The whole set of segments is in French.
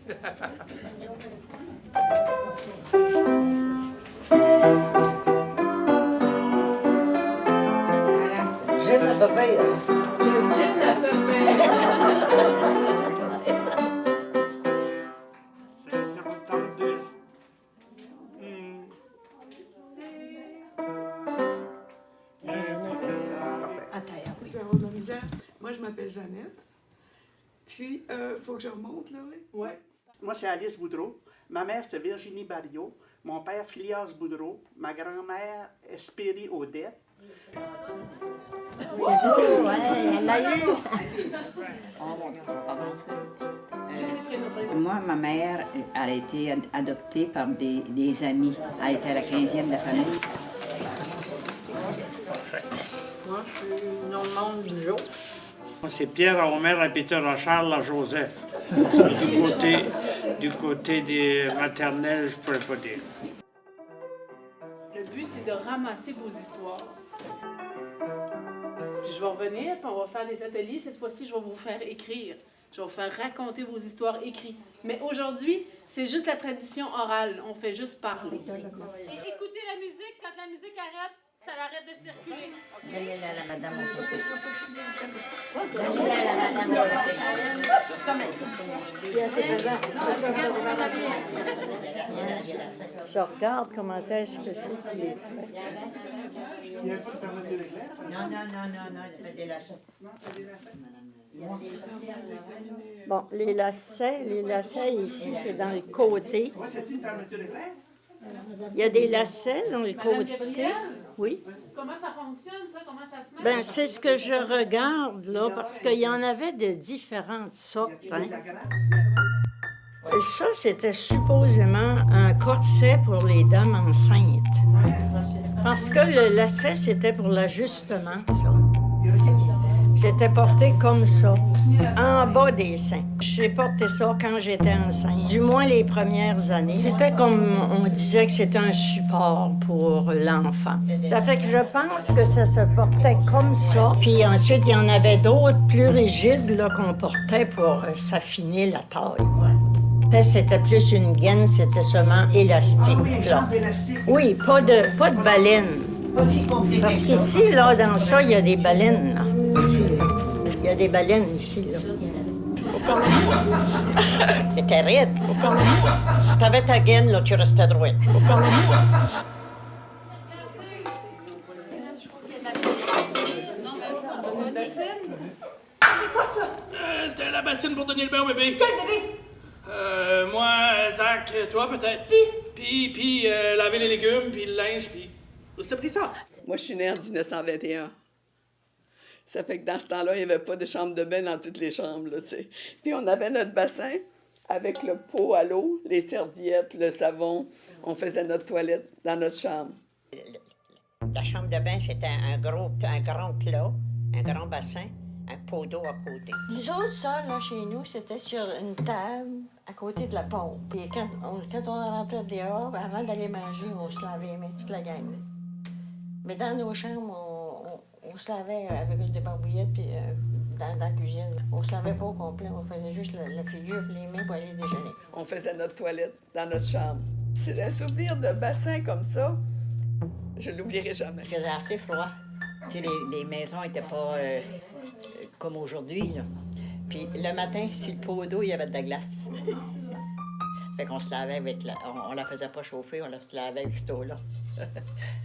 Gin à peu près. Gin à peu près. C'est 42. J'avais de la misère. Moi, je m'appelle Jeannette. Puis, il faut que je remonte, là, oui? Oui. Moi, c'est Alice Boudreau. Ma mère, c'est Virginie Barriot. Mon père, Phileas Boudreau. Ma grand-mère, Espéry Odette. Ouais, elle l'a eu. Moi, ma mère, elle a été adoptée par des amis. Elle était la 15e de la famille. Moi, je suis Normande Bugeaud. Moi, c'est Pierre Omer et Peter Charles à Joseph. Du côté des maternelles, je ne pourrais pas dire. Le but, c'est de ramasser vos histoires. Puis je vais revenir, puis on va faire des ateliers. Cette fois-ci, je vais vous faire écrire. Je vais vous faire raconter vos histoires écrites. Mais aujourd'hui, c'est juste la tradition orale. On fait juste parler. Et écoutez la musique. Quand la musique arrête, ça arrête de circuler. Elle est la madame au côté. Je regarde comment est-ce que c'est qu'il est fait. Non, elle fait des lacets. Bon, les lacets ici, c'est dans le côté. Il y a des lacets dans le Madame côté. Gabrielle, Oui. comment ça fonctionne, ça? Comment ça se met? Ben, c'est ce que je regarde, là, parce qu'il y en avait de différentes sortes. Hein. Ça, c'était supposément un corset pour les dames enceintes. Parce que le lacet, c'était pour l'ajustement, ça. C'était porté comme ça, en bas des seins. J'ai porté ça quand j'étais enceinte, du moins les premières années. C'était comme on disait que c'était un support pour l'enfant. Ça fait que je pense que ça se portait comme ça. Puis ensuite, il y en avait d'autres plus rigides là, qu'on portait pour s'affiner la taille. C'était plus une gaine, c'était seulement élastique. Là. Oui, pas de baleine. Parce qu'ici, là, dans ça, il y a des baleines. Là. Ici, là. Il y a des baleines ici, là. Pour faire l'amour. C'était raide. Pour faire l'amour. T'avais ta gaine, là, tu restais droite. Pour faire l'amour. C'est quoi ça? C'était la bassine pour donner le bain au bébé. Quel bébé? Moi, Zach, toi peut-être. Puis laver les légumes, puis le linge, puis... T'as pris ça? Moi, je suis née en 1921. Ça fait que dans ce temps-là, il n'y avait pas de chambre de bain dans toutes les chambres, là, tu sais. Puis on avait notre bassin avec le pot à l'eau, les serviettes, le savon. On faisait notre toilette dans notre chambre. La chambre de bain, c'était un grand plat, un grand bassin, un pot d'eau à côté. Nous autres, ça, là, chez nous, c'était sur une table à côté de la pompe. Puis quand on rentrait dehors, avant d'aller manger, on se lavait les mains, toute la gang. Mais dans nos chambres, on se lavait avec une débarbouillette, puis dans la cuisine. On se lavait pas au complet, on faisait juste la figure et les mains pour aller déjeuner. On faisait notre toilette dans notre chambre. C'est un souvenir de bassin comme ça, je ne l'oublierai jamais. Il faisait assez froid. Tu sais, les maisons n'étaient pas comme aujourd'hui, là. Puis le matin, sur le pot d'eau, il y avait de la glace. Fait qu'on se lavait avec on la faisait pas chauffer, on se lavait avec cette eau-là.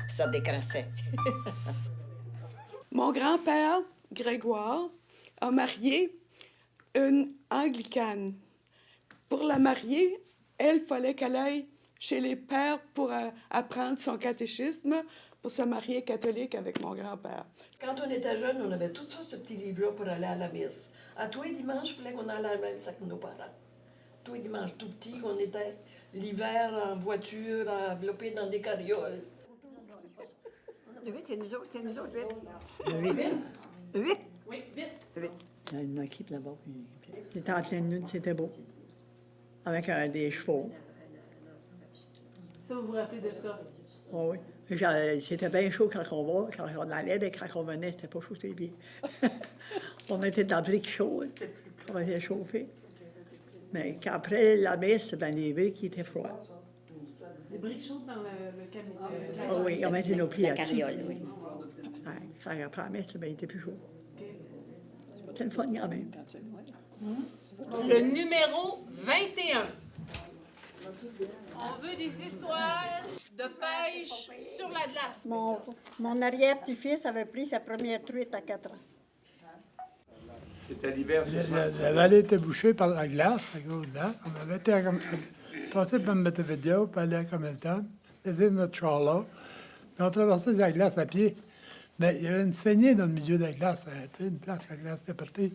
Ça décrassait. Mon grand-père, Grégoire, a marié une anglicane. Pour la marier, elle fallait qu'elle aille chez les pères pour apprendre son catéchisme, pour se marier catholique avec mon grand-père. Quand on était jeunes, on avait tout ça, ce petit livre-là, pour aller à la messe. À tous les dimanches, il fallait qu'on aille à la messe avec nos parents. Tous les dimanches, tout petits, on était l'hiver en voiture, enveloppés dans des carrioles. Le 8, c'est nous autres, 8. Oui, vite. Il y a une équipe là-bas. C'était en pleine lune, c'était beau. Avec des chevaux. Ça, vous vous rappelez de ça? Oh, oui. C'était bien chaud quand on allait, mais quand on venait, c'était pas chaud, c'était bien. On mettait de la brique chaude. On était chauffé. Mais qu'après la messe, ben, les briques étaient froides. Les briques chaudes dans le cabinet. Ah oui, on mettait nos pieds La là-dessus. carriole, oui. Ouais, quand après la messe, ben, il était plus chaud. C'était le fun quand même. Le numéro 21. On veut des histoires de pêche sur la glace. Mon arrière-petit-fils avait pris sa première truite à 4 ans. C'était l'hiver, c'est ça? La vallée était bouchée par la glace, la grosse glace. On avait été passé par Montevideo, puis aller à Comilton, laisser notre char là, puis on traversait la glace à pied. Mais il y avait une saignée dans le milieu de la glace, tu sais, une place, la glace était partée.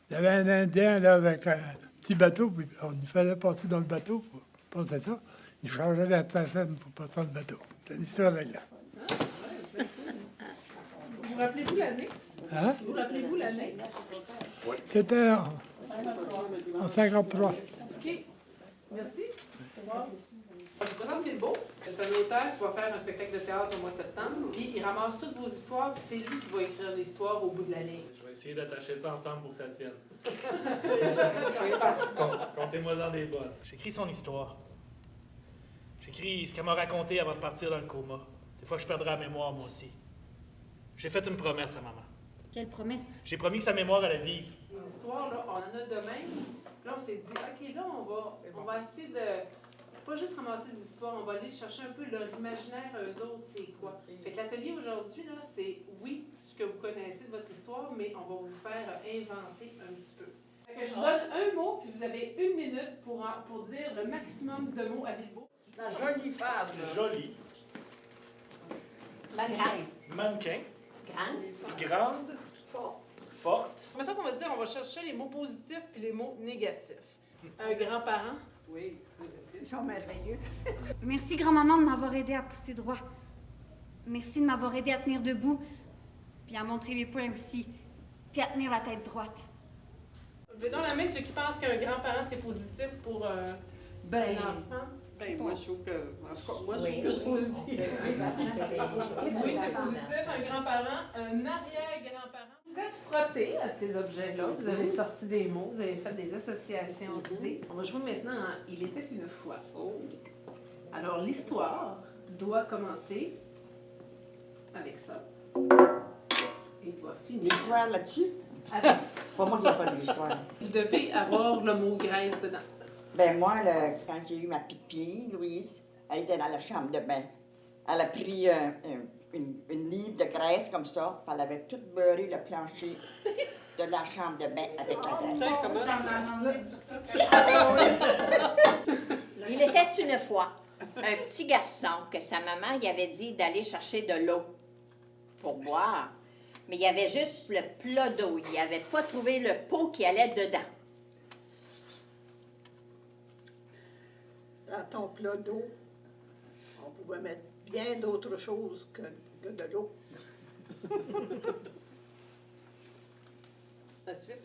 Il y avait un Indien là avec un petit bateau, puis on lui fallait passer dans le bateau pour passer ça. Il changeait 25 cents pour passer dans le bateau. C'est l'histoire de la glace. Vous rappelez-vous l'année? Hein? Vous rappelez-vous l'année? C'était en 53. OK. Merci. Je vous présente Bilbo. C'est un auteur qui va faire un spectacle de théâtre au mois de septembre. Puis il ramasse toutes vos histoires, puis c'est lui qui va écrire l'histoire au bout de la ligne. Je vais essayer d'attacher ça ensemble pour que ça tienne. Soyez patient. Comptez-moi-en des bonnes. J'écris son histoire. J'écris ce qu'elle m'a raconté avant de partir dans le coma. Des fois, je perdrai la mémoire, moi aussi. J'ai fait une promesse à maman. Quelle promesse? J'ai promis que sa mémoire allait vivre. Les histoires, là, on en a de même. Là, on s'est dit, OK, là, on va essayer de pas juste ramasser des histoires, on va aller chercher un peu leur imaginaire, eux autres, c'est quoi. Fait que l'atelier aujourd'hui, là, c'est, oui, ce que vous connaissez de votre histoire, mais on va vous faire inventer un petit peu. Fait que je vous donne un mot, puis vous avez 1 minute pour dire le maximum de mots à Bilbo. La jolie fable. Jolie. Mannequin. Grande. Forte. Maintenant qu'on va dire, on va chercher les mots positifs puis les mots négatifs. Un grand-parent. Oui. Ils sont merveilleux. Merci, grand-maman, de m'avoir aidé à pousser droit. Merci de m'avoir aidé à tenir debout, puis à montrer les poings aussi, puis à tenir la tête droite. Levez donc la main ceux qui pensent qu'un grand-parent, c'est positif pour un enfant. Ben, moi, je trouve que. En tout cas, moi, je Oui. suis plus positive. Oui, c'est positif. Un grand-parent, un arrière-grand-parent. Vous êtes frottés à ces objets-là. Vous avez sorti des mots, vous avez fait des associations d'idées. On va jouer maintenant à « Il était une fois ». Alors, l'histoire doit commencer avec ça. Et doit finir L'histoire là-dessus? avec ça. Pas moi qui ai pas l'histoire. Vous devez avoir le mot « graisse » dedans. Ben moi, là, quand j'ai eu ma petite fille, Louise, elle était dans la chambre de bain. Elle a pris une livre de graisse comme ça, puis elle avait tout beurré le plancher de la chambre de bain avec la graisse. Il était une fois un petit garçon que sa maman y avait dit d'aller chercher de l'eau pour boire. Mais il y avait juste le plat d'eau. Il n'avait pas trouvé le pot qui allait dedans. Dans ton plat d'eau, on pouvait mettre bien d'autres choses que de l'eau. La suite.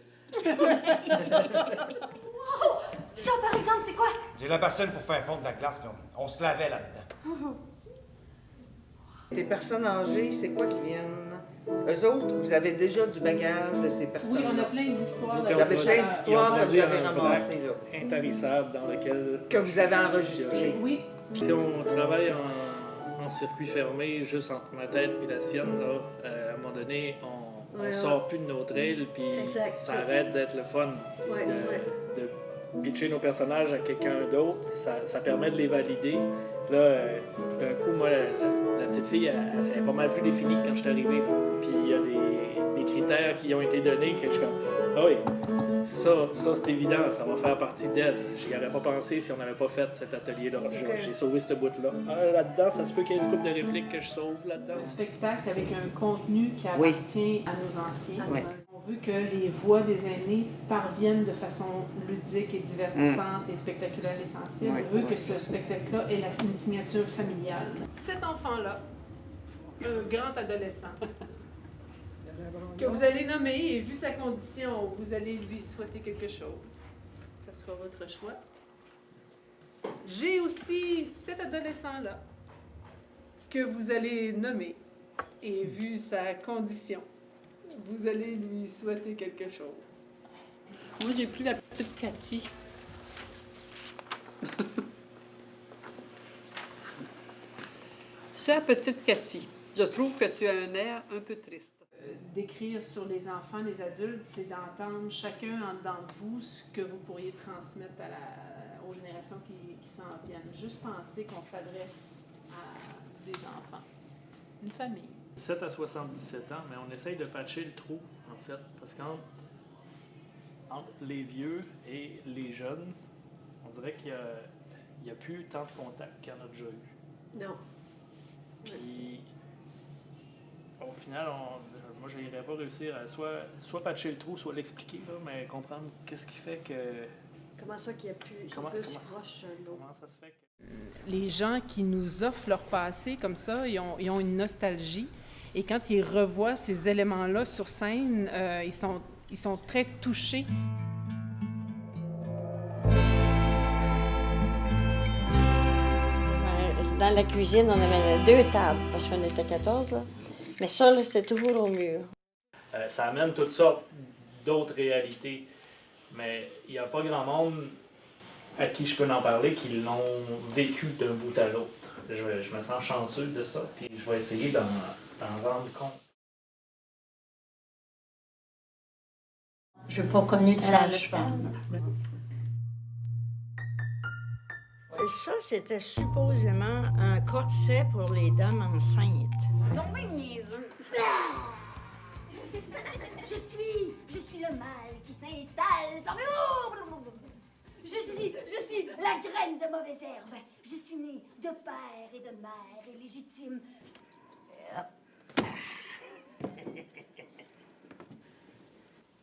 Ça, par exemple, c'est quoi? J'ai la bassine pour faire fondre la glace, là. On se lavait là-dedans. Des personnes âgées, c'est quoi qui viennent? Eux autres, vous avez déjà du bagage de ces Oui, personnes-là. on a plein d'histoires. Vous avez plein d'histoires que vous avez ramassées, là. Intarissable dans lequel... Que vous avez enregistrées. Oui. Si on travaille en circuit fermé, juste entre ma tête et la sienne, là, à un moment donné, on sort plus de notre aile, puis ça arrête d'être le fun. De pitcher nos personnages à quelqu'un d'autre, ça permet de les valider. Là, d'un coup, moi, la petite fille, elle est pas mal plus définie que quand je suis arrivé. là. Puis il y a des critères qui ont été donnés que je suis comme, ah oui, ça c'est évident, ça va faire partie d'elle. Je n'y aurais pas pensé si on n'avait pas fait cet atelier-là. J'ai sauvé ce bout-là. Là-dedans, ça se peut qu'il y ait une couple de répliques que je sauve là-dedans. Un spectacle avec un contenu qui appartient à nos anciens. On veut que les voix des aînés parviennent de façon ludique et divertissante et spectaculaire et sensible. On veut que ce spectacle-là ait une signature familiale. Cet enfant-là, un grand adolescent, que vous allez nommer et vu sa condition, vous allez lui souhaiter quelque chose. Ça sera votre choix. J'ai aussi cet adolescent-là que vous allez nommer et vu sa condition, vous allez lui souhaiter quelque chose. Moi, j'ai pris la petite Cathy. Chère petite Cathy, je trouve que tu as un air un peu triste. D'écrire sur les enfants, les adultes, c'est d'entendre chacun en dedans de vous ce que vous pourriez transmettre aux générations qui s'en viennent. Juste penser qu'on s'adresse à des enfants, une famille. 7 à 77 ans, mais on essaye de patcher le trou, en fait, parce qu'entre les vieux et les jeunes, on dirait qu'il n'y a plus tant de contacts qu'il y en a déjà eu. Non. Puis, au final, moi, je n'irais pas réussir à soit patcher le trou, soit l'expliquer, là, mais comprendre qu'est-ce qui fait que... Comment ça qu'il y a plus, sont plus proches de l'autre? Comment ça se fait que... Les gens qui nous offrent leur passé comme ça, ils ont une nostalgie. Et quand ils revoient ces éléments-là sur scène, ils sont très touchés. Dans la cuisine, on avait 2 tables, parce qu'on était 14, là. Mais ça, là, c'était toujours au mur. Ça amène toutes sortes d'autres réalités. Mais il n'y a pas grand monde à qui je peux en parler qui l'ont vécu d'un bout à l'autre. Je me sens chanceux de ça, puis je vais essayer d'en rendre compte. Je n'ai pas connu de sage-femme. Ça, c'était supposément un corset pour les dames enceintes. Non, mais niaiseux. Je suis le mal qui s'installe parmi vous. Je suis la graine de mauvaise herbe. Je suis née de père et de mère illégitime.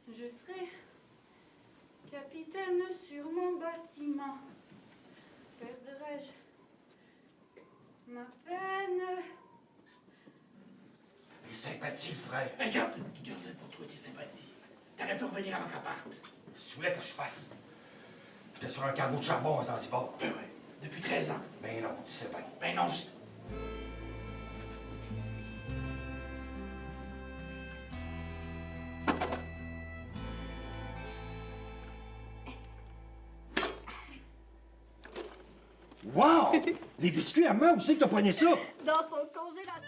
Je serai capitaine sur mon bâtiment. Perdrai-je ma peine? Les sympathies, le frère. Hey, garde-le pour toi, tes sympathies. T'aurais pu revenir avant qu'elle parte. Qu'est-ce que tu voulais que je fasse? J'étais sur un cargo de charbon à Zanzibar. Ben ouais, depuis 13 ans. Ben non, tu sais bien. Ben non, juste... Wow! Les biscuits à main, où c'est que t'as pogné ça? Dans son congélateur.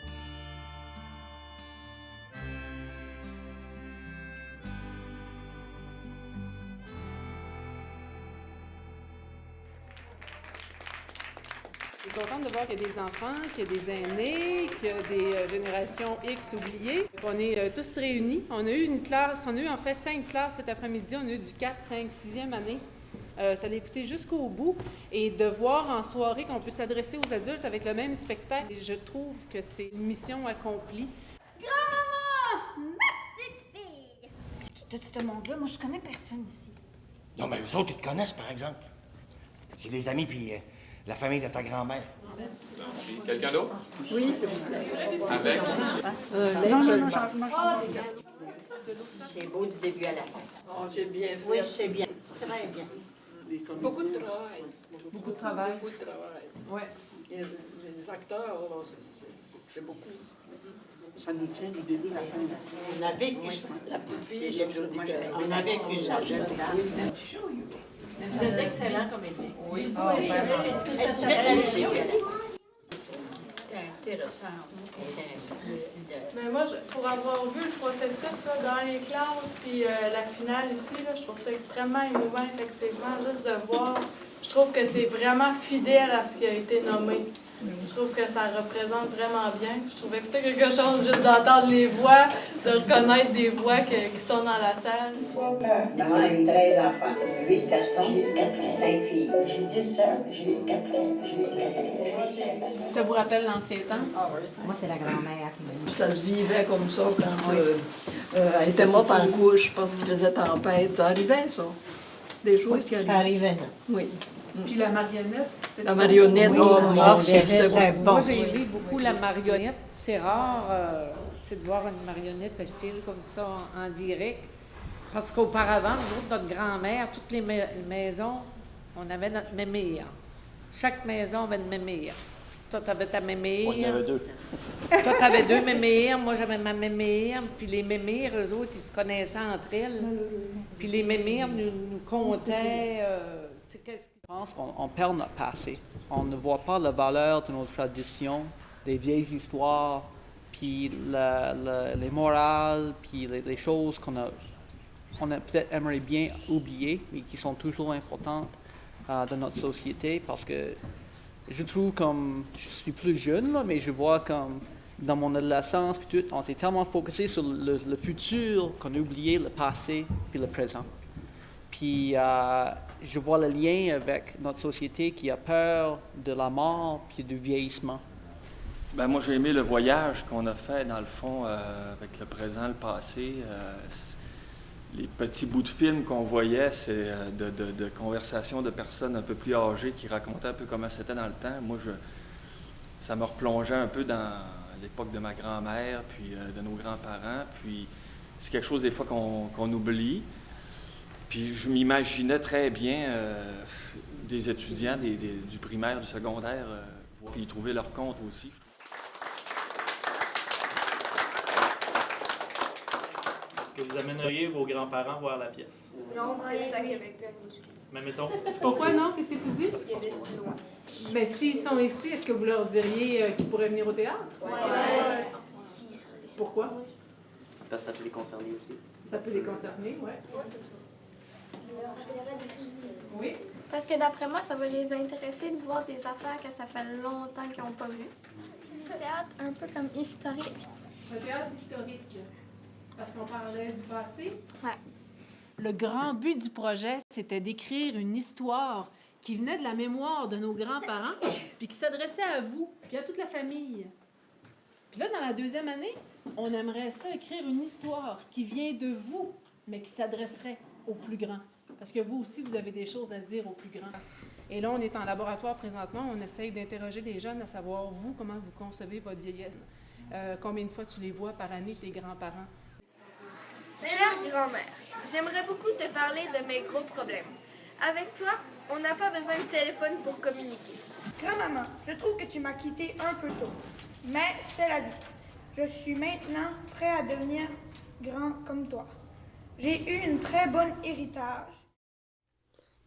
Je suis contente de voir qu'il y a des enfants, qu'il y a des aînés, qu'il y a des générations X oubliées. On est tous réunis. On a eu une classe, on a eu en fait 5 classes cet après-midi. On a eu du 4, 5, 6e année. Ça l'a écouté jusqu'au bout. Et de voir en soirée qu'on peut s'adresser aux adultes avec le même spectacle, je trouve que c'est une mission accomplie. Grand-maman! Ma petite fille! C'est qui tout ce monde-là? Moi, je connais personne ici. Non, mais eux autres, ils te connaissent, par exemple. C'est les amis puis la famille de ta grand-mère. Quelqu'un d'autre? Oui, c'est vous. Avec? C'est beau du début à la fin. Oh, j'ai bien fait. Oui, c'est bien. Très bien. Beaucoup de travail. Beaucoup de travail. Beaucoup de travail. Oui. Les acteurs, c'est beaucoup. Ça nous tient du début à la fin. On a vécu La petite fille, on a vécu la jeune dame. Vous êtes excellent comédien. Oui. Est-ce que ça C'est intéressant aussi. Mais moi, pour avoir vu le processus là, dans les classes, puis la finale ici, là, je trouve ça extrêmement émouvant, effectivement, juste de voir. Je trouve que c'est vraiment fidèle à ce qui a été nommé. Je trouve que ça représente vraiment bien. Je trouvais que c'était quelque chose juste d'entendre les voix, de reconnaître des voix qui sont dans la salle. Maman a eu 13 enfants, 8 garçons, 4 et 5 filles. J'ai 10 sœurs, j'ai eu 4 frères, j'ai eu 4 frères. Ça vous rappelle l'ancien temps? Ah oui. Moi, c'est la grand-mère. Ça se vivait comme ça quand elle était morte en couche parce qu'il faisait tempête. Ça arrivait, ça. Des choses qui arrivaient. Ça arrivait, là. Oui. Puis la marionnette. La marionnette, c'était bon. Moi, j'ai aimé beaucoup la marionnette. C'est rare de voir une marionnette, elle file comme ça en direct. Parce qu'auparavant, nous autres, notre grand-mère, toutes les maisons, on avait notre mémire. Chaque maison avait une mémire. Toi, tu avais ta mémire. On en avait 2. Toi, tu avais 2 mémires. Moi, j'avais ma mémire. Puis les mémires, eux autres, ils se connaissaient entre elles. Puis les mémires nous contaient... Je pense qu'on perd notre passé. On ne voit pas la valeur de nos traditions, des vieilles histoires, puis les morales, puis les choses qu'on a peut-être aimerait bien oublier, mais qui sont toujours importantes dans notre société, parce que je trouve comme, je suis plus jeune, là, mais je vois comme dans mon adolescence, puis tout, on était tellement focusé sur le futur qu'on a oublié le passé puis le présent. Puis je vois le lien avec notre société qui a peur de la mort puis du vieillissement. Ben moi, j'ai aimé le voyage qu'on a fait, dans le fond, avec le présent, le passé. Les petits bouts de films qu'on voyait, c'est de conversations de personnes un peu plus âgées qui racontaient un peu comment c'était dans le temps. Moi, ça me replongeait un peu dans l'époque de ma grand-mère, puis de nos grands-parents. Puis c'est quelque chose des fois qu'on oublie. Puis je m'imaginais très bien des étudiants du primaire, du secondaire, puis y trouver leur compte aussi. Est-ce que vous amèneriez vos grands-parents voir la pièce? Non, on est à Québec. Mais mettons... Pourquoi non? Qu'est-ce que tu dis? Parce qu'ils sont trop loin. Mais s'ils sont ici, est-ce que vous leur diriez qu'ils pourraient venir au théâtre? Ouais. Pourquoi? Parce que ça peut les concerner aussi. Ça peut les concerner, oui. Oui? Parce que d'après moi, ça va les intéresser de voir des affaires que ça fait longtemps qu'ils n'ont pas vues. Un théâtre un peu comme historique. Un théâtre historique. Parce qu'on parlait du passé? Ouais. Le grand but du projet, c'était d'écrire une histoire qui venait de la mémoire de nos grands-parents, puis qui s'adressait à vous, puis à toute la famille. Puis là, dans la deuxième année, on aimerait ça écrire une histoire qui vient de vous, mais qui s'adresserait aux plus grands. Parce que vous aussi, vous avez des choses à dire aux plus grands. Et là, on est en laboratoire présentement, on essaye d'interroger les jeunes à savoir, vous, comment vous concevez votre vieillesse. Combien de fois tu les vois par année, tes grands-parents? Chère grand-mère, j'aimerais beaucoup te parler de mes gros problèmes. Avec toi, on n'a pas besoin de téléphone pour communiquer. Grand-maman, je trouve que tu m'as quitté un peu tôt. Mais c'est la vie. Je suis maintenant prêt à devenir grand comme toi. J'ai eu une très bonne héritage.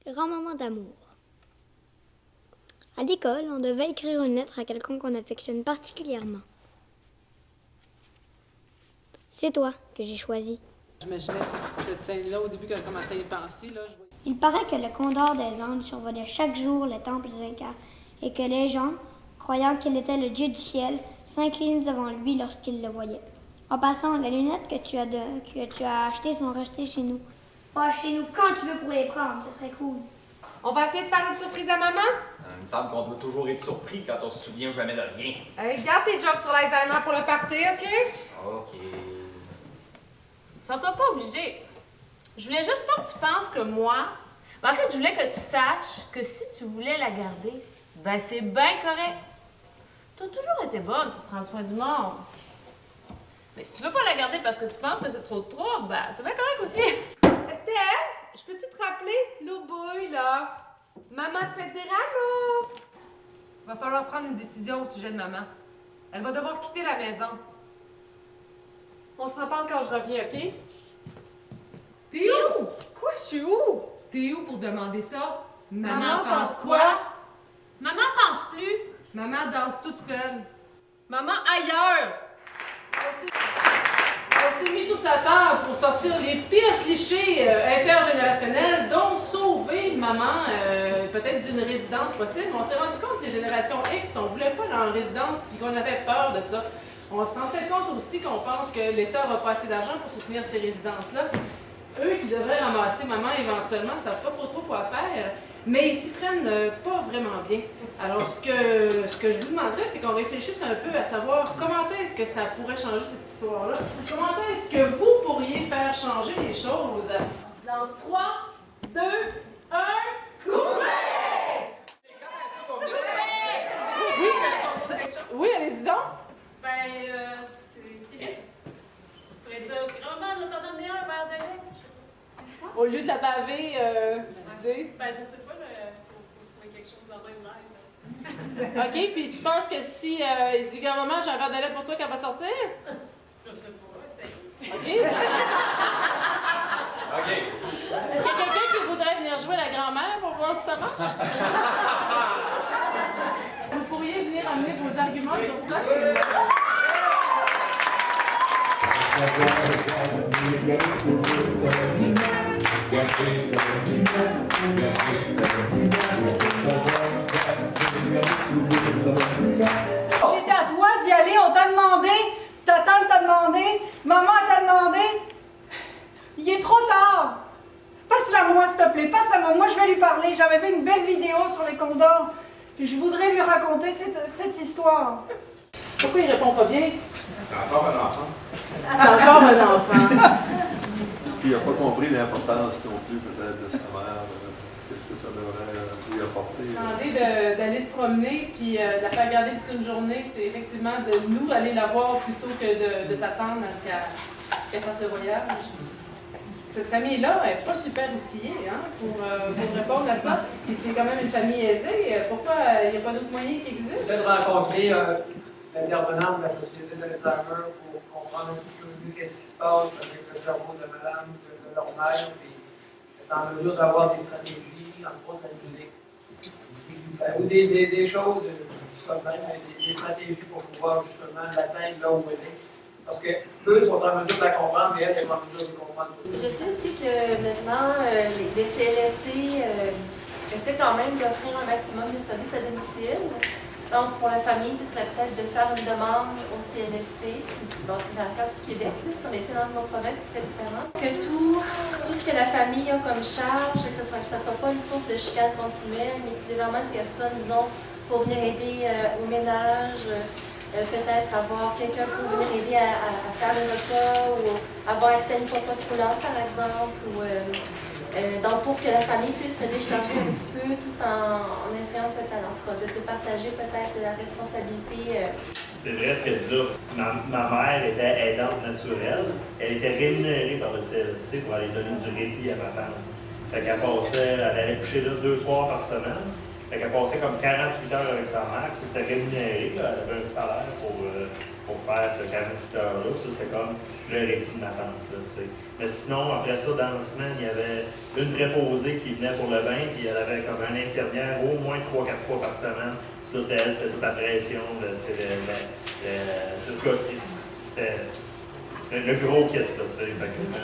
Grand-maman d'amour. À l'école, on devait écrire une lettre à quelqu'un qu'on affectionne particulièrement. C'est toi que j'ai choisi. J'imaginais cette scène-là au début quand elle commençait à y penser. Là, je voyais... Il paraît que le condor des Andes survolait chaque jour le temple des Incas et que les gens, croyant qu'il était le dieu du ciel, s'inclinaient devant lui lorsqu'ils le voyaient. En passant, les lunettes que tu as achetées sont restées chez nous. Pas chez nous quand tu veux pour les prendre, ce serait cool. On va essayer de faire une surprise à maman? Il me semble qu'on doit toujours être surpris quand on se souvient jamais de rien. Hey, garde tes jokes sur l'Alzheimer pour le party, OK? OK. Sens-toi pas obligé. Je voulais juste pas que tu penses que moi... Ben, en fait, je voulais que tu saches que si tu voulais la garder, ben c'est bien correct. T'as toujours été bonne pour prendre soin du monde. Mais si tu veux pas la garder parce que tu penses que c'est trop de trouble, ben c'est bien correct aussi. Estelle, je peux-tu te rappeler? Lou Bouille, là. Maman te fait dire allô? Va falloir prendre une décision au sujet de maman. Elle va devoir quitter la maison. On se reparle quand je reviens, OK? T'es où? Quoi? Je suis où? T'es où pour demander ça? Maman pense quoi? Maman pense plus. Maman danse toute seule. Maman ailleurs. On s'est mis tous à table pour sortir les pires clichés intergénérationnels, dont sauver maman, peut-être d'une résidence possible. On s'est rendu compte que les générations X, on voulait pas leur résidence puis qu'on avait peur de ça. On se rend peut-être compte aussi qu'on pense que l'État n'aura pas assez d'argent pour soutenir ces résidences-là. Eux qui devraient ramasser maman éventuellement, ne savent pas trop quoi faire, mais ils s'y prennent pas vraiment bien. Alors, ce que je vous demanderais, c'est qu'on réfléchisse un peu à savoir comment est-ce que ça pourrait changer cette histoire-là. Comment est-ce que vous pourriez faire changer les choses? Dans 3, 2, 1, coupez! Oui, allez-y donc. Je pourrais dire, grand-mère, je vais t'en amener un verre de lait. Au lieu de la baver, dis. Ben, je sais pas, faut trouver quelque chose dans le même l'air. OK, puis tu penses que si il dit grand-maman, j'ai un verre de lait pour toi qu'elle va sortir? Je sais pas, essaye. OK? OK. Est-ce qu'il y a quelqu'un qui voudrait venir jouer la grand-mère pour voir savoir si ça marche. Vous pourriez venir amener vos arguments sur ça. C'était à toi d'y aller, on t'a demandé, ta tante t'a demandé, maman t'a demandé. Il est trop tard. Passe-la moi, s'il te plaît, passe-la moi. Moi, je vais lui parler. J'avais fait une belle vidéo sur les condors. Puis je voudrais lui raconter cette histoire. Pourquoi il répond pas bien? C'est encore un enfant. C'est encore un enfant. Il n'a pas compris l'importance non plus peut-être de sa mère. Qu'est-ce que ça devrait lui apporter? Demander d'aller se promener puis de la faire garder toute une journée, c'est effectivement de nous aller la voir plutôt que de s'attendre à ce qu'elle fasse le voyage. Cette famille-là n'est pas super outillée pour répondre à ça. Puis c'est quand même une famille aisée. Pourquoi il n'y a pas d'autres moyens qui existent? Peut-être rencontrer l'intervenant de la Société d'Alzheimer pour comprendre un petit peu mieux qu'est-ce qui se passe avec le cerveau de madame, de leur mère, puis être en mesure d'avoir des stratégies, entre autres la musique. Ou des choses, des stratégies pour pouvoir justement l'atteindre là où elle est. Parce qu'eux sont en mesure de la comprendre, mais elle n'est pas en mesure de comprendre. Je sais aussi que maintenant, les CLSC essaient quand même d'offrir un maximum de services à domicile. Donc, pour la famille, ce serait peut-être de faire une demande au CLSC. C'est dans le cas du Québec, là, si on était dans une autre province, ce serait différent. Que tout ce que la famille a comme charge, que ça soit pas une source de chicane continuelle, mais que c'est vraiment une personne, disons, pour venir aider au ménage, peut-être avoir quelqu'un pour venir aider à faire le repas, ou avoir accès à une papa de couleur, par exemple, ou donc pour que la famille puisse se décharger un petit peu tout en essayant peut-être, en tout cas, de partager peut-être la responsabilité. C'est vrai ce qu'elle dit là. Ma mère était aidante naturelle. Elle était rémunérée par le CLSC pour aller donner du répit à ma tante. Fait qu'elle passait, elle allait coucher là 2 soirs par semaine. Fait qu'elle passait comme 48 heures avec sa mère. C'était rémunéré, là. Elle avait un salaire pour faire ce 48 heures-là. Ça, c'était comme le répit de ma tante. Là, mais sinon, après ça, dans la semaine, il y avait une préposée qui venait pour le bain, puis elle avait comme une infirmière au moins 3-4 fois par semaine. Ça, c'était toute la pression. C'était le gros kit. Là,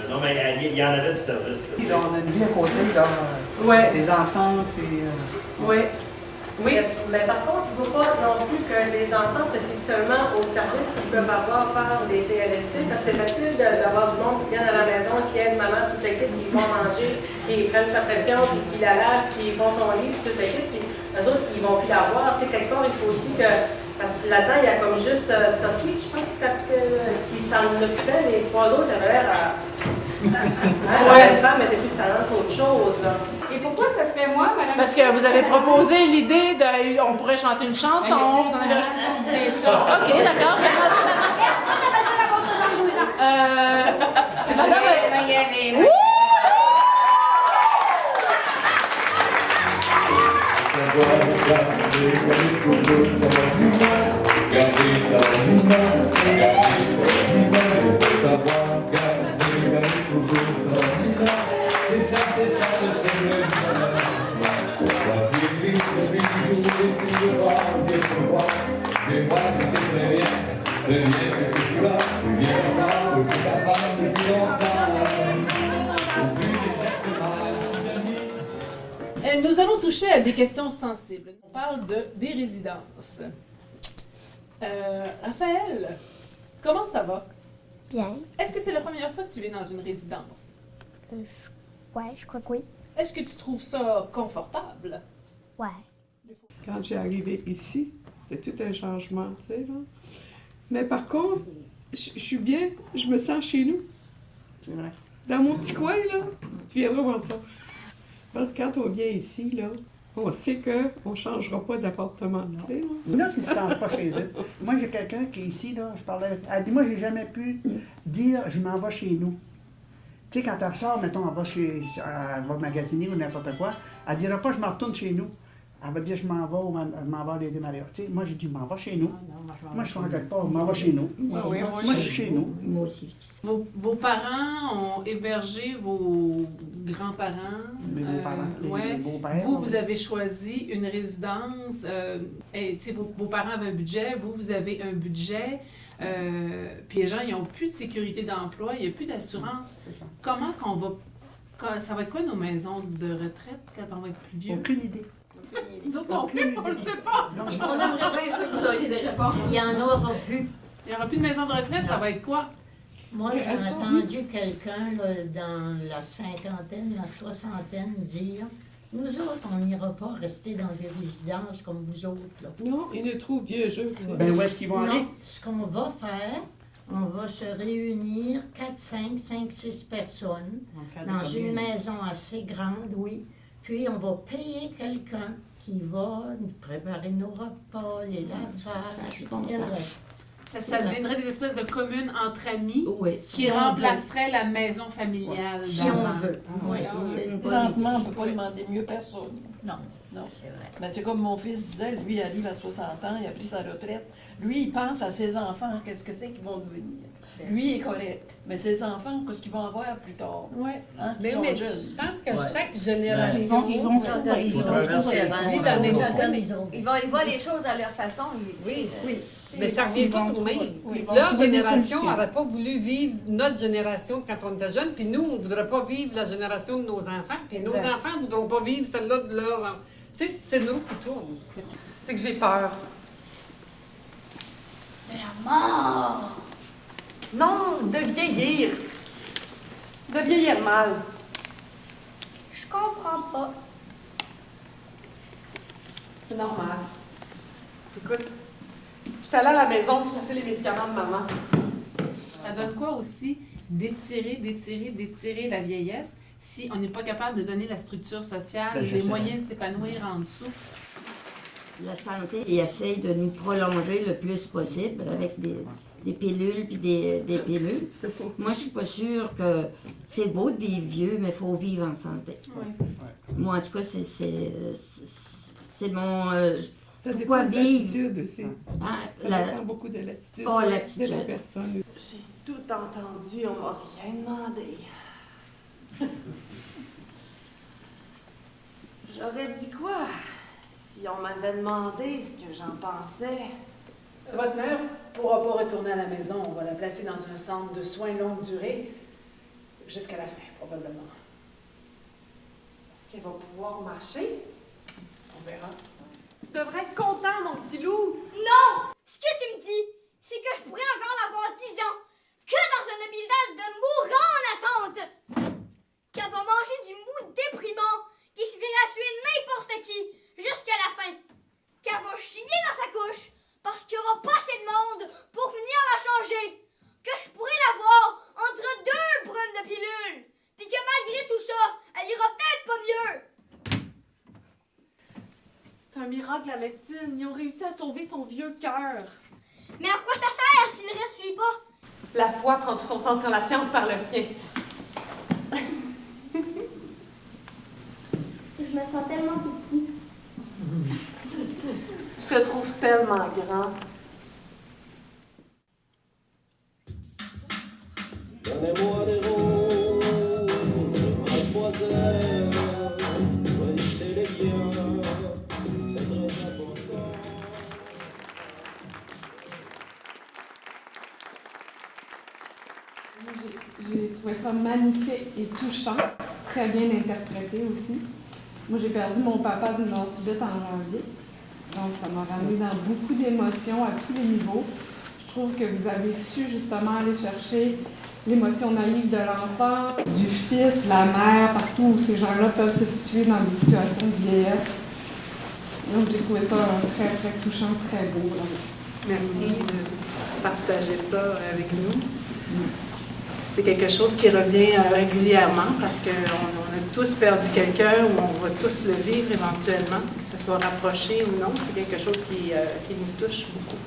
non, mais il y en avait du service. Là, on a une vie à côté, là. Ouais. Des enfants, puis... Oui. Oui. Mais par contre, il ne faut pas non plus que les enfants se fient seulement aux services qu'ils peuvent avoir par les CLSC, parce que c'est facile d'avoir du monde qui vient à la maison, qui aide maman, toute l'équipe, qui vont manger, qui prennent sa pression, puis qui la lave, qui font son lit, puis toute l'équipe, puis eux autres, ils ne vont plus la voir. Tu sais, quelque part, il faut aussi que... Parce que là-dedans, il y a comme juste Sophie, je pense qui s'en occupait, les 3 autres avaient l'air à... La femme était plus talent qu'autre chose, là. Et pourquoi ça serait moi, madame? Parce que vous avez proposé l'idée de... On pourrait chanter une chanson, vous en avez rajouté des choses. OK, d'accord, je vais demander maintenant. Personne n'a besoin d'avoir 72 ans. Madame... Nous allons toucher à des questions sensibles. On parle des résidences. Raphaël, comment ça va? Bien. Est-ce que c'est la première fois que tu vis dans une résidence? Ouais, je crois que oui. Est-ce que tu trouves ça confortable? Ouais. Quand j'ai arrivé ici, c'était tout un changement, tu sais, là. Mais par contre, je suis bien, je me sens chez nous. C'est vrai. Dans mon petit coin, là, tu viendras voir ça. Parce que quand on vient ici, là, on sait qu'on ne changera pas d'appartement, tu sais, là. Il y en a qui ne se sentent pas chez eux. Moi, j'ai quelqu'un qui est ici, là, je parlais avec... Elle dit, moi, j'ai jamais pu dire, je m'en vais chez nous. Tu sais, quand elle sort, mettons, elle va magasiner ou n'importe quoi, elle ne dira pas, je m'en retourne chez nous. Elle va dire je m'en vais ou je m'en vais aider Maria. Tu sais, moi, j'ai dit je m'en vais chez nous. Moi, je suis en quelque part, je m'en vais chez nous. Moi, je suis chez nous. Moi aussi. Vos parents ont hébergé vos grands-parents. Mes beaux-parents, ouais. les beaux-pères. Vous avez choisi une résidence. Tu sais, vos parents avaient un budget, vous avez un budget. Puis les gens, ils n'ont plus de sécurité d'emploi, il n'y a plus d'assurance. Comment qu'on va... Ça va être quoi nos maisons de retraite quand on va être plus vieux? Aucune idée. Nous autres non plus, on ne le sait pas. On aimerait bien ça que vous auriez des réponses. Il n'y en aura plus. Il n'y aura plus de maison de retraite, ça va être quoi? Moi, j'ai entendu quelqu'un dans la cinquantaine, la soixantaine dire « Nous autres, on n'ira pas rester dans des résidences comme vous autres. » Non, ils nous trouvent vieux jeu. Ben où est-ce qu'ils vont aller? Non, ce qu'on va faire, on va se réunir 4, 5, 6 personnes dans une maison assez grande, oui. Puis on va payer quelqu'un qui va nous préparer nos repas, les lavages, Ça deviendrait des espèces de communes entre amis qui si remplaceraient la maison familiale. Si on veut. Présentement, on ne peut pas demander mieux personne. Non. Non. Mais c'est comme mon fils disait, lui, il arrive à 60 ans, il a pris sa retraite. Lui, il pense à ses enfants, qu'est-ce que c'est qu'ils vont devenir. Lui, il est correct. Mais ses enfants, qu'est-ce qu'ils vont avoir plus tard? Oui. Hein, Mais sont je jeunes. pense que chaque génération... Ils vont aller voir les choses à leur façon. Oui, oui. T'sais, Mais ça revient tout au même. Leur génération n'aurait pas voulu vivre notre génération quand on était jeunes, puis nous, on ne voudrait pas vivre la génération de nos enfants, puis nos enfants ne voudront pas vivre celle-là de leurs enfants. Tu sais, c'est nous qui tournent. C'est que j'ai peur. De la mort! Non, de vieillir. De vieillir mal. Je comprends pas. C'est normal. Écoute, je suis allée à la maison chercher les médicaments de maman. Ça donne quoi aussi d'étirer la vieillesse si on n'est pas capable de donner la structure sociale, les moyens de s'épanouir en dessous? La santé, ils essayent de nous prolonger le plus possible avec des pilules puis des pilules. Moi, je suis pas sûre que c'est beau de vivre vieux, mais il faut vivre en santé. Oui. Moi, en tout cas, c'est mon... Ça pourquoi dépend de vivre? l'attitude aussi. Ça dépend beaucoup de l'attitude de la personne. J'ai tout entendu, on m'a rien demandé. J'aurais dit quoi si on m'avait demandé ce que j'en pensais? Votre mère ne pourra pas retourner à la maison. On va la placer dans un centre de soins longue durée jusqu'à la fin, probablement. Est-ce qu'elle va pouvoir marcher? On verra. Tu devrais être content, mon petit loup! Non! Ce que tu me dis, c'est que je pourrais encore l'avoir 10 ans, que dans un hôpital de mourants en attente! Qu'elle va manger du mou déprimant qui suffira à tuer n'importe qui jusqu'à la fin! Qu'elle va chier dans sa couche parce qu'il n'y aura pas assez de monde pour venir la changer! Que je pourrais la voir entre 2 brunes de pilules! Puis que malgré tout ça, elle ira peut-être pas mieux! C'est un miracle, la médecine. Ils ont réussi à sauver son vieux cœur. Mais à quoi ça sert si le reste suit pas? La foi prend tout son sens quand la science perd le sien. Je me sens tellement petit. Je te trouve tellement grand. Donnez-moi des roses, mademoiselle, choisissez les biens, c'est très important. J'ai trouvé ça magnifique et touchant, très bien interprété aussi. Moi, j'ai perdu mon papa d'une mort subite en janvier, donc ça m'a ramené dans beaucoup d'émotions à tous les niveaux. Je trouve que vous avez su justement aller chercher l'émotion naïve de l'enfant, du fils, de la mère, partout où ces gens-là peuvent se situer dans des situations de vieillesse. Donc, j'ai trouvé ça très, très touchant, très beau. Merci de partager ça avec nous. C'est quelque chose qui revient régulièrement parce qu'on a tous perdu quelqu'un ou on va tous le vivre éventuellement, que ce soit rapproché ou non. C'est quelque chose qui nous touche beaucoup.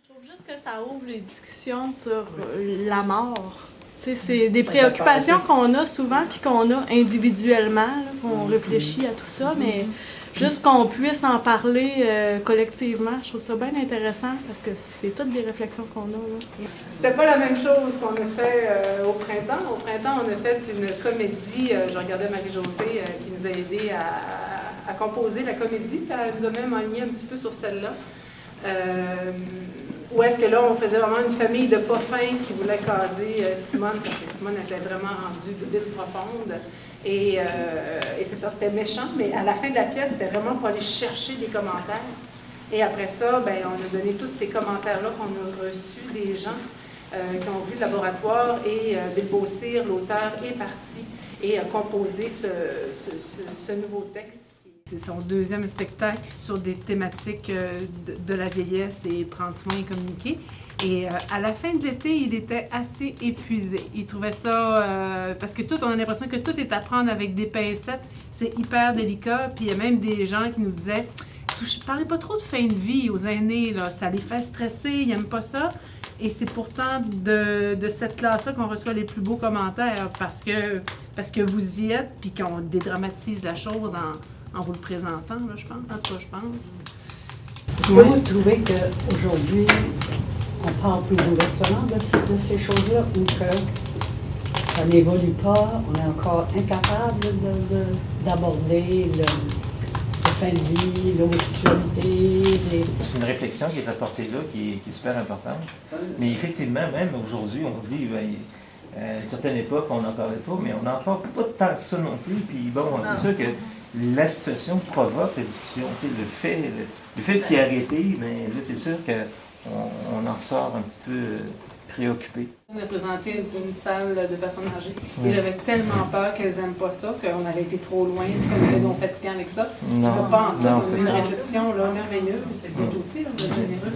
Je trouve juste que ça ouvre les discussions sur la mort. C'est des préoccupations qu'on a souvent, puis qu'on a individuellement, là, qu'on réfléchit à tout ça, mais juste qu'on puisse en parler collectivement, je trouve ça bien intéressant, parce que c'est toutes des réflexions qu'on a. Là. C'était pas la même chose qu'on a fait au printemps. Au printemps, on a fait une comédie, je regardais Marie-Josée qui nous a aidés à composer la comédie, puis elle nous a même aligné un petit peu sur celle-là. Où est-ce que là, on faisait vraiment une famille de pas fins qui voulait caser Simone, parce que Simone était vraiment rendue de ville profonde. Et c'est ça, c'était méchant, mais à la fin de la pièce, c'était vraiment pour aller chercher des commentaires. Et après ça, ben, on a donné tous ces commentaires-là qu'on a reçus des gens qui ont vu le laboratoire, et Bill Beaucire, l'auteur, est parti et a composé ce nouveau texte. C'est son deuxième spectacle sur des thématiques de la vieillesse et prendre soin et communiquer. Et à la fin de l'été, il était assez épuisé. Il trouvait ça... parce que on a l'impression que tout est à prendre avec des pincettes. C'est hyper délicat. Puis il y a même des gens qui nous disaient « Parlez pas trop de fin de vie aux aînés, là. Ça les fait stresser, ils n'aiment pas ça. » Et c'est pourtant de cette classe-là qu'on reçoit les plus beaux commentaires, parce que vous y êtes, puis qu'on dédramatise la chose en vous le présentant, là, je pense. En tout cas, je pense. Est-ce que vous trouvez qu'aujourd'hui, on parle plus ouvertement de ces choses-là, ou que ça n'évolue pas, on est encore incapable d'aborder le fin de vie, l'homosexualité? C'est une réflexion qui est apportée là, qui est super importante. Mais effectivement, même aujourd'hui, on dit, à une certaine époque, on n'en parlait pas, mais on n'en parle pas tant que ça non plus. Puis bon, c'est sûr que la situation provoque la discussion. Le fait de s'y arrêter, mais là, c'est sûr qu'on en ressort un petit peu préoccupé. On a présenté une salle de personnes âgées et j'avais tellement peur qu'elles n'aiment pas ça, qu'on avait été trop loin, qu'on était donc fatiguant avec ça. Non, pas en tout, une réception là, merveilleuse. C'est tout aussi, là, vous êtes généreux.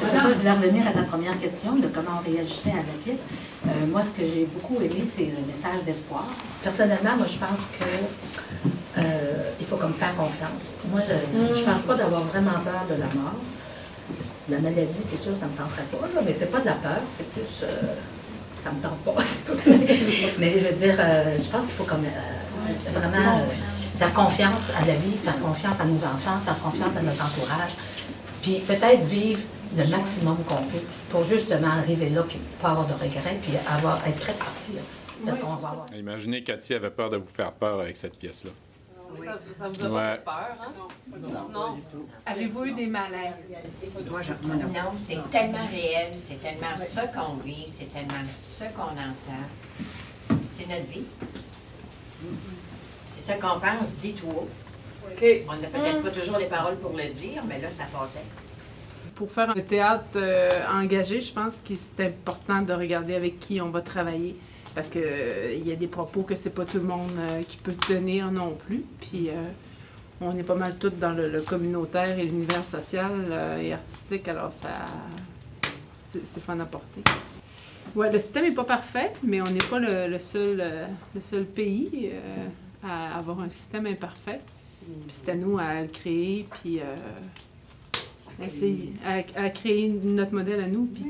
Je voulais revenir à ta première question de comment on réagissait à la pièce. Moi, ce que j'ai beaucoup aimé, c'est le message d'espoir. Personnellement, moi, je pense que il faut comme faire confiance. Moi, je pense pas d'avoir vraiment peur de la mort. La maladie, c'est sûr, ça ne me tenterait pas, là, mais c'est pas de la peur, c'est plus... ça me tente pas, c'est tout. Mais je veux dire, je pense qu'il faut comme, vraiment faire confiance à la vie, faire confiance à nos enfants, faire confiance à notre entourage, puis peut-être vivre le maximum qu'on peut pour justement arriver là, puis pas avoir de regrets, puis être prêt de partir. Parce qu'on va avoir... Imaginez Cathy avait peur de vous faire peur avec cette pièce-là. Oui. Ça vous a pas fait peur, hein? Non. Avez-vous eu des malaises? Non, c'est tellement réel, c'est tellement ça qu'on vit, c'est tellement ça qu'on entend. C'est notre vie. C'est ça qu'on pense, dit tout haut. Okay. On n'a peut-être pas toujours les paroles pour le dire, mais là, ça passait. Pour faire un théâtre engagé, je pense que c'est important de regarder avec qui on va travailler. Parce qu'il y a des propos que c'est pas tout le monde qui peut tenir non plus. Puis on est pas mal tous dans le communautaire et l'univers social et artistique, alors ça c'est fun à porter. Ouais, le système n'est pas parfait, mais on n'est pas le seul pays à avoir un système imparfait. Puis c'est à nous à le créer, puis essayer à créer notre modèle à nous, puis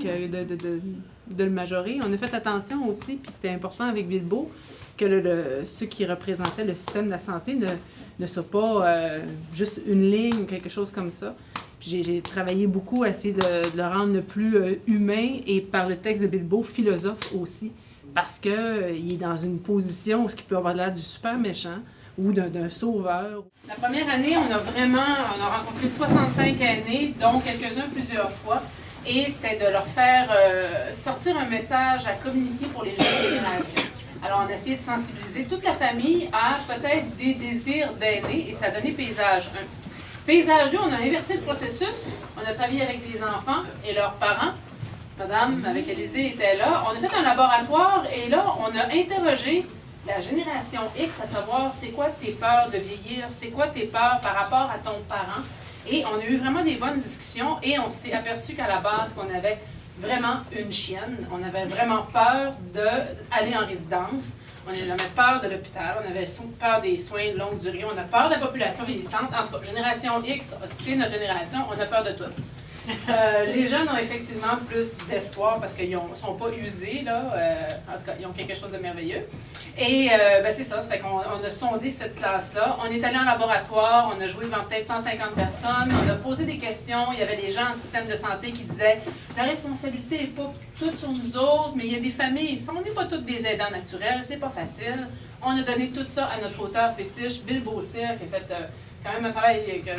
de le majorer. On a fait attention aussi, puis c'était important avec Bilbo, que ceux qui représentaient le système de la santé ne soient pas juste une ligne ou quelque chose comme ça. Puis j'ai travaillé beaucoup à essayer de le rendre le plus humain et par le texte de Bilbo, philosophe aussi, parce qu'il est dans une position où il peut avoir l'air du super méchant ou d'un sauveur. La première année, on a rencontré 65 aînés, dont quelques-uns plusieurs fois. Et c'était de leur faire sortir un message à communiquer pour les jeunes générations. Alors, on a essayé de sensibiliser toute la famille à peut-être des désirs d'aînés, et ça a donné Paysage 1. Paysage 2, on a inversé le processus. On a travaillé avec les enfants et leurs parents. Madame, avec Élisée, était là. On a fait un laboratoire, et là, on a interrogé la génération X, à savoir c'est quoi tes peurs de vieillir, c'est quoi tes peurs par rapport à ton parent. Et on a eu vraiment des bonnes discussions et on s'est aperçu qu'à la base, qu'on avait vraiment une chienne. On avait vraiment peur d'aller en résidence. On avait peur de l'hôpital. On avait peur des soins de longue durée. On a peur de la population vieillissante. En tout cas, génération X, c'est notre génération. On a peur de tout. Les jeunes ont effectivement plus d'espoir parce qu'ils ne sont pas usés, là. En tout cas, ils ont quelque chose de merveilleux. Et ben c'est ça, fait qu'on a sondé cette classe-là. On est allé en laboratoire, on a joué devant peut-être 150 personnes, on a posé des questions. Il y avait des gens en système de santé qui disaient « La responsabilité n'est pas toute sur nous autres, mais il y a des familles, on n'est pas toutes des aidants naturels, c'est pas facile. » On a donné tout ça à notre auteur fétiche, Bill Beaucire, qui a fait quand même un travail que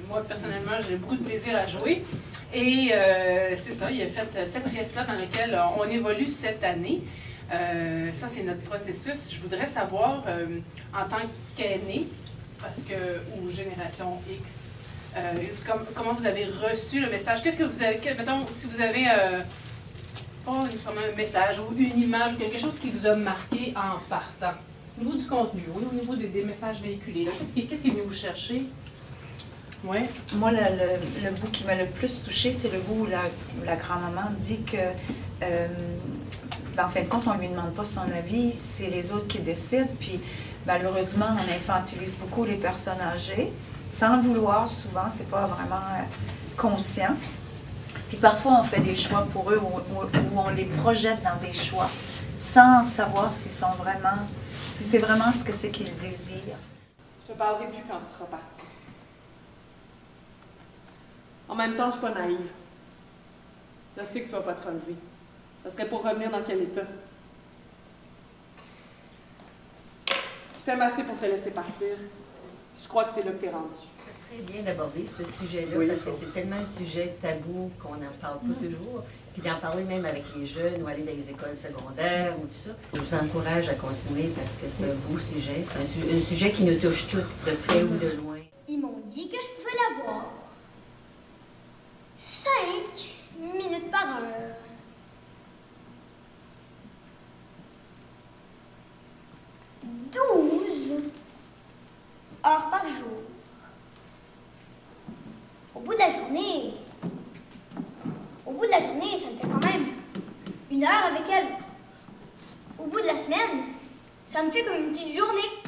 moi, personnellement, j'ai beaucoup de plaisir à jouer. Et c'est ça, il a fait cette pièce-là dans laquelle on évolue cette année. Ça, c'est notre processus. Je voudrais savoir, en tant qu'aîné, ou Génération X, comment vous avez reçu le message. Qu'est-ce que vous avez, mettons, si vous avez pas nécessairement un message ou une image ou quelque chose qui vous a marqué en partant. Au niveau du contenu, au niveau des messages véhiculés, qu'est-ce qui est venu vous chercher? Ouais. Moi, le bout qui m'a le plus touchée, c'est le bout où la grand-maman dit que, en fin de compte, on ne lui demande pas son avis, c'est les autres qui décident. Puis, malheureusement, on infantilise beaucoup les personnes âgées, sans le vouloir, souvent, c'est pas vraiment conscient. Puis parfois, on fait des choix pour eux où on les projette dans des choix, sans savoir si c'est vraiment ce que c'est qu'ils désirent. Je te parlerai plus quand tu seras parti. En même temps, je suis pas naïve. Je sais que tu vas pas te relever. Ça serait pour revenir dans quel état? Je t'aime assez pour te laisser partir. Je crois que c'est là que t'es rendu. C'est très bien d'aborder ce sujet-là, Oui, parce que c'est tellement un sujet tabou qu'on n'en parle pas toujours. Puis d'en parler même avec les jeunes ou aller dans les écoles secondaires ou tout ça. Je vous encourage à continuer parce que c'est un beau sujet. C'est un sujet qui nous touche toutes, de près ou de loin. Ils m'ont dit que je pouvais l'avoir 5 minutes par heure. 12 heures par jour. Au bout de la journée, ça me fait quand même 1 heure avec elle. Au bout de la semaine, ça me fait comme une petite journée.